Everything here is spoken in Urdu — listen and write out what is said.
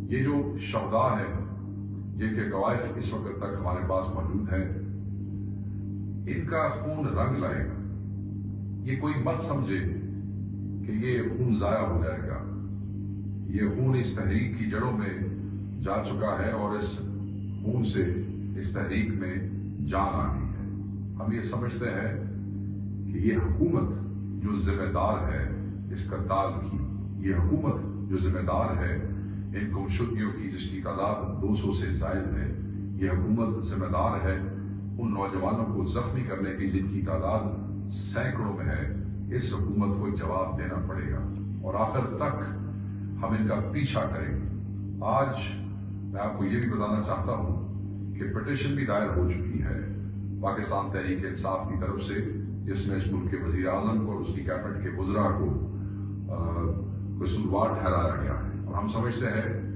یہ جو شہداء ہیں جن کے گوائف اس وقت تک ہمارے پاس موجود ہیں، ان کا خون رنگ لائے گا۔ یہ کوئی مت سمجھے کہ یہ خون ضائع ہو جائے گا۔ یہ خون اس تحریک کی جڑوں میں جا چکا ہے اور اس خون سے اس تحریک میں جان آ گئی ہے۔ ہم یہ سمجھتے ہیں کہ یہ حکومت جو ذمہ دار ہے اس قتال کی، یہ حکومت جو ذمہ دار ہے ان گمشدگیوں کی جس کی تعداد 200 سے زائد ہے، یہ حکومت ذمہ دار ہے ان نوجوانوں کو زخمی کرنے کی جن کی تعداد سینکڑوں میں ہے۔ اس حکومت کو جواب دینا پڑے گا اور آخر تک ہم ان کا پیچھا کریں گے۔ آج میں آپ کو یہ بھی بتانا چاہتا ہوں کہ پٹیشن بھی دائر ہو چکی ہے پاکستان تحریک انصاف کی طرف سے، جس میں اس ملک کے وزیر اعظم کو اور اس کی کیبنٹ کے وزراء کو قصوروار ٹھہرایا گیا ہے، اور ہم سمجھتے ہیں